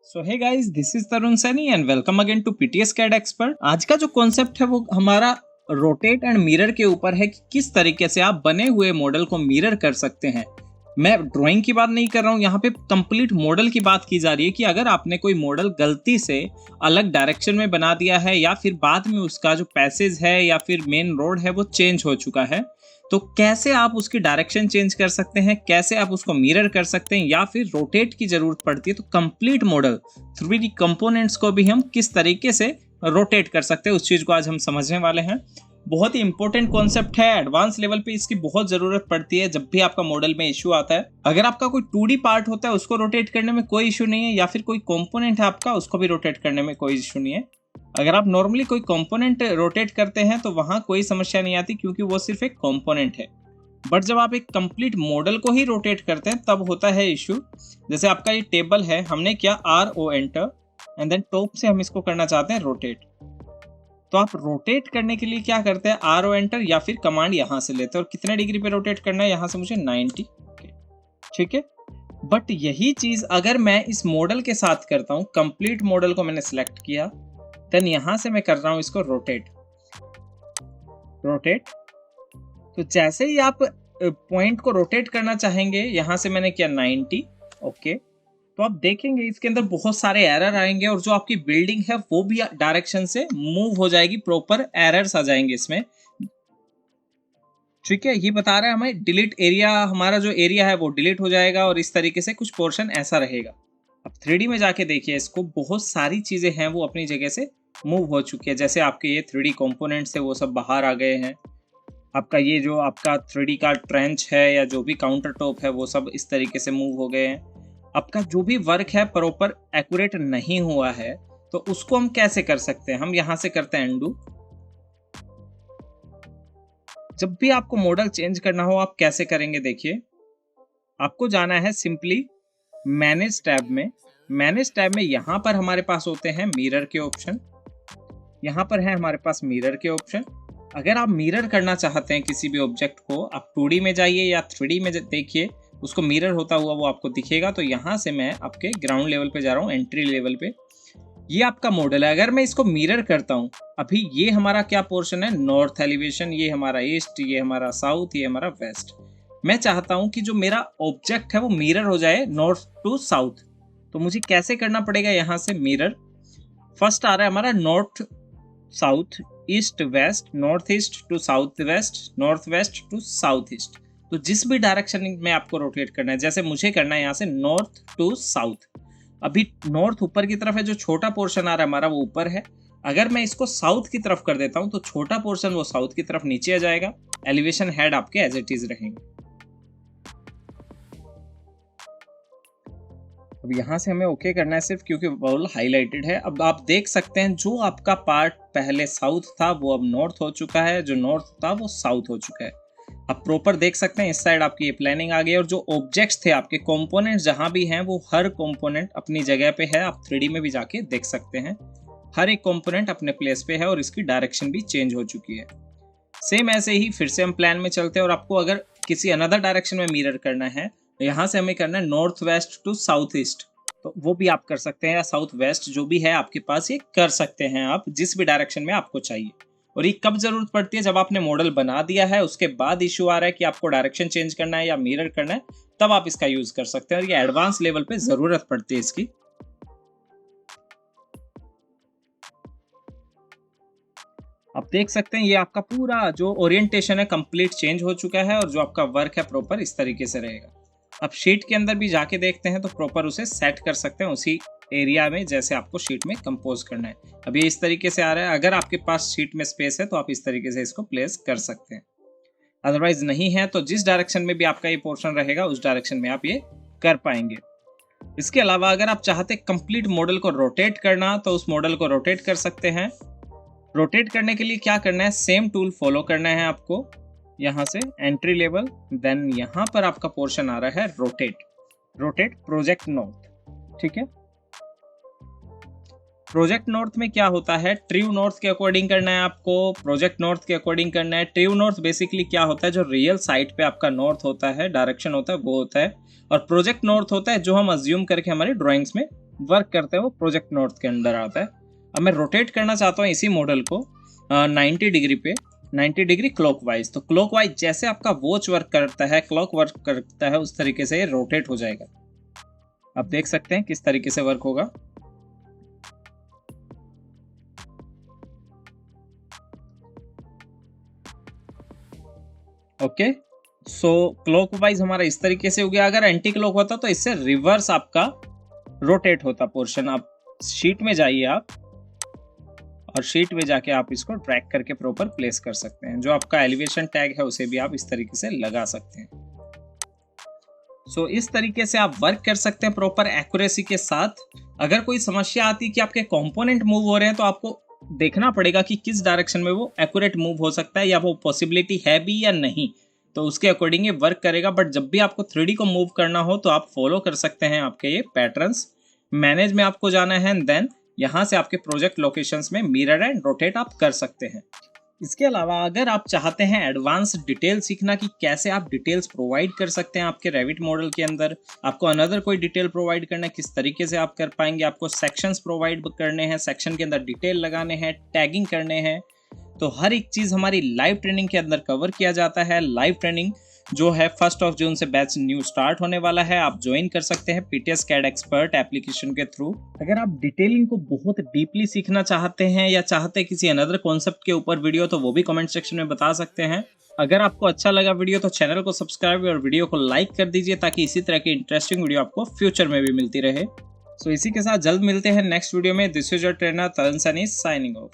So hey guys, this is Tarun Saini and welcome again to PTS CAD expert. आज का जो concept है वो हमारा रोटेट एंड मिरर के ऊपर है कि किस तरीके से आप बने हुए मॉडल को मिरर कर सकते हैं। मैं ड्राइंग की बात नहीं कर रहा हूँ, यहाँ पे कंप्लीट मॉडल की बात की जा रही है कि अगर आपने कोई मॉडल गलती से अलग डायरेक्शन में बना दिया है या फिर बाद में उसका जो पैसेज है या फिर मेन रोड है वो चेंज हो चुका है, तो कैसे आप उसकी डायरेक्शन चेंज कर सकते हैं, कैसे आप उसको मिरर कर सकते हैं या फिर रोटेट की जरूरत पड़ती है तो कंप्लीट मॉडल 3D कंपोनेंट्स को भी हम किस तरीके से रोटेट कर सकते हैं, उस चीज को आज हम समझने वाले हैं। बहुत ही इंपॉर्टेंट कॉन्सेप्ट है, एडवांस लेवल पे इसकी बहुत जरूरत पड़ती है जब भी आपका मॉडल में इशू आता है। अगर आपका कोई 2D पार्ट होता है उसको रोटेट करने में कोई इशू नहीं है, या फिर कोई कंपोनेंट है आपका उसको भी रोटेट करने में कोई इशू नहीं है। अगर आप नॉर्मली कोई कंपोनेंट रोटेट करते हैं तो वहां कोई समस्या नहीं आती क्योंकि वो सिर्फ एक कंपोनेंट है। बट जब आप एक कंप्लीट मॉडल को ही रोटेट करते हैं तब होता है इशू। जैसे आपका ये टेबल है, हमने किया RO enter and then top से हम इसको करना चाहते हैं रोटेट। तो आप रोटेट करने के लिए क्या करते हैं, RO एंटर या फिर कमांड यहाँ से लेते हैं और कितने डिग्री पे रोटेट करना है, यहाँ से मुझे 90। ठीक है, बट यही चीज अगर मैं इस मॉडल के साथ करता हूँ, कंप्लीट मॉडल को मैंने सिलेक्ट किया, देन यहाँ से मैं कर रहा हूँ इसको रोटेट। तो जैसे ही आप पॉइंट को रोटेट करना चाहेंगे, यहाँ से मैंने किया 90। ओके, तो आप देखेंगे इसके अंदर बहुत सारे एरर आएंगे और जो आपकी बिल्डिंग है वो भी डायरेक्शन से मूव हो जाएगी, प्रॉपर एरर्स आ जाएंगे इसमें। ठीक है, ये बता रहा है हमें डिलीट एरिया, हमारा जो एरिया है वो डिलीट हो जाएगा और इस तरीके से कुछ पोर्शन ऐसा रहेगा। अब 3D में जाके देखिए इसको, बहुत सारी चीजें हैं वो अपनी जगह से मूव हो चुकी है। जैसे आपके ये 3D कंपोनेंट्स है वो सब बाहर आ गए हैं। आपका ये जो आपका 3D का ट्रेंच है या जो भी काउंटर टॉप है वो सब इस तरीके से मूव हो गए हैं। आपका जो भी वर्क है प्रॉपर एक्यूरेट नहीं हुआ है, तो उसको हम कैसे कर सकते हैं, हम यहाँ से करते हैं अंडू। जब भी आपको मॉडल चेंज करना हो आप कैसे करेंगे, देखिए आपको जाना है सिंपली मैनेज टैब में। मैनेज टैब में यहाँ पर हमारे पास होते हैं मिरर के ऑप्शन, यहाँ पर है हमारे पास मिरर के ऑप्शन। अगर आप मिरर करना चाहते हैं किसी भी ऑब्जेक्ट को, आप 2D में जाइए या 3D में देखिए, उसको मिरर होता हुआ वो आपको दिखेगा। तो यहाँ से मैं आपके ग्राउंड लेवल पे जा रहा हूँ, एंट्री लेवल पे। ये आपका मॉडल है। अगर मैं इसको मिरर करता हूँ, अभी ये हमारा क्या पोर्शन है, नॉर्थ एलिवेशन, ये हमारा ईस्ट, ये हमारा साउथ, ये हमारा वेस्ट। मैं चाहता हूँ कि जो मेरा ऑब्जेक्ट है वो मिरर हो जाए नॉर्थ टू साउथ। तो मुझे कैसे करना पड़ेगा, यहाँ से मिरर, फर्स्ट आ रहा है हमारा north south, east west, north east to south west, north west to south east. तो जिस भी डायरेक्शन में आपको रोटेट करना है, जैसे मुझे करना है यहाँ से नॉर्थ टू साउथ। अभी नॉर्थ ऊपर की तरफ है, जो छोटा पोर्शन आ रहा है हमारा वो ऊपर है। अगर मैं इसको साउथ की तरफ कर देता हूँ तो छोटा पोर्शन वो साउथ की तरफ नीचे आ जाएगा, एलिवेशन हेड आपके एज इट इज रहेंगे। अब यहाँ से हमें ओके करना है सिर्फ, क्योंकि बॉल हाईलाइटेड है। अब आप देख सकते हैं जो आपका पार्ट पहले साउथ था वो अब नॉर्थ हो चुका है, जो नॉर्थ था वो साउथ हो चुका है। आप प्रॉपर देख सकते हैं इस साइड आपकी ये प्लानिंग आ गई और जो ऑब्जेक्ट्स थे आपके कंपोनेंट्स जहां भी हैं वो हर कंपोनेंट अपनी जगह पे है। आप 3D में भी जाके देख सकते हैं, हर एक कंपोनेंट अपने प्लेस पे है और इसकी डायरेक्शन भी चेंज हो चुकी है। सेम ऐसे ही फिर से हम प्लान में चलते हैं और आपको अगर किसी अनदर डायरेक्शन में मिरर करना है तो यहाँ से हमें करना है north west to south east. तो वो भी आप कर सकते हैं, या साउथ वेस्ट जो भी है आपके पास ये कर सकते हैं आप, जिस भी डायरेक्शन में आपको चाहिए। और ये कब जरूरत पड़ती है, जब आपने मॉडल बना दिया है उसके बाद इशू आ रहा है कि आपको डायरेक्शन चेंज करना है या मिरर करना है, तब आप इसका यूज कर सकते हैं। और ये एडवांस लेवल पे जरूरत पड़ती है इसकी। आप देख सकते हैं ये आपका पूरा जो ओरिएंटेशन है कंप्लीट चेंज हो चुका है और जो आपका वर्क है प्रॉपर इस तरीके से रहेगा। अब शीट के अंदर भी जाके देखते हैं तो प्रॉपर उसे सेट कर सकते हैं उसी एरिया में जैसे आपको शीट में कंपोज करना है। अब ये इस तरीके से आ रहा है। अगर आपके पास शीट में स्पेस है तो आप इस तरीके से इसको प्लेस कर सकते हैं, अदरवाइज नहीं है तो जिस डायरेक्शन में भी आपका ये पोर्शन रहेगा उस डायरेक्शन में आप ये कर पाएंगे। इसके अलावा अगर आप चाहते कंप्लीट मॉडल को रोटेट करना तो उस मॉडल को रोटेट कर सकते हैं। रोटेट करने के लिए क्या करना है, सेम टूल फॉलो करना है आपको। यहाँ से एंट्री लेवल, देन यहाँ पर आपका पोर्शन आ रहा है रोटेट प्रोजेक्ट नॉर्थ। ठीक है, प्रोजेक्ट नॉर्थ में क्या होता है, ट्रू नॉर्थ के अकॉर्डिंग करना है आपको, प्रोजेक्ट नॉर्थ के अकॉर्डिंग करना है। ट्रू नॉर्थ बेसिकली क्या होता है, जो रियल साइट पे आपका नॉर्थ होता है, डायरेक्शन होता है वो होता है। और प्रोजेक्ट नॉर्थ होता है जो हम अज्यूम करके हमारी ड्राइंग्स में वर्क करते हैं वो प्रोजेक्ट नोट के अंदर आता है। अब मैं रोटेट करना चाहता हूँ इसी मॉडल को 90 डिग्री पे, 90 डिग्री क्लॉकवाइज। तो क्लॉकवाइज जैसे आपका वॉच वर्क करता है, क्लॉक वर्क करता है, उस तरीके से ये रोटेट हो जाएगा। आप देख सकते हैं किस तरीके से वर्क होगा। ओके, सो क्लॉकवाइज हमारा इस तरीके से हो गया। अगर एंटी क्लॉक होता तो इससे रिवर्स आपका रोटेट होता पोर्शन। आप शीट में जाइए आप, और शीट में जाके आप इसको ड्रैग करके प्रॉपर प्लेस कर सकते हैं। जो आपका एलिवेशन टैग है उसे भी आप इस तरीके से लगा सकते हैं। सो इस तरीके से आप वर्क कर सकते हैं प्रॉपर एक्यूरेसी के साथ। अगर कोई समस्या आती है कि आपके कंपोनेंट मूव हो रहे हैं, तो आपको देखना पड़ेगा कि किस डायरेक्शन में वो एक्यूरेट मूव हो सकता है, या वो पॉसिबिलिटी है भी या नहीं, तो उसके अकॉर्डिंग ये वर्क करेगा। बट जब भी आपको 3D को मूव करना हो तो आप फॉलो कर सकते हैं आपके ये पैटर्न्स। मैनेज में आपको जाना है, देन यहाँ से आपके प्रोजेक्ट लोकेशंस में मिरर एंड रोटेट आप कर सकते हैं। इसके अलावा अगर आप चाहते हैं एडवांस डिटेल सीखना कि कैसे आप डिटेल्स प्रोवाइड कर सकते हैं आपके रेविट मॉडल के अंदर, आपको अनदर कोई डिटेल प्रोवाइड करना है, किस तरीके से आप कर पाएंगे, आपको सेक्शंस प्रोवाइड करने हैं, सेक्शन के अंदर डिटेल लगाने हैं, टैगिंग करने हैं, तो हर एक चीज़ हमारी लाइव ट्रेनिंग के अंदर कवर किया जाता है। लाइव ट्रेनिंग जो है 1 जून से बैच न्यू स्टार्ट होने वाला है। आप ज्वाइन कर सकते हैं पीटीएस कैड एक्सपर्ट एप्लीकेशन के थ्रू। अगर आप डिटेलिंग को बहुत डीपली सीखना चाहते हैं या चाहते हैं किसी अनदर कॉन्सेप्ट के ऊपर वीडियो, तो वो भी कमेंट सेक्शन में बता सकते हैं। अगर आपको अच्छा लगा वीडियो तो चैनल को सब्सक्राइब और वीडियो को लाइक कर दीजिए, ताकि इसी तरह की इंटरेस्टिंग वीडियो आपको फ्यूचर में भी मिलती रहे। सो इसी के साथ जल्द मिलते हैं नेक्स्ट वीडियो में। This is your trainer Taran Saini signing of.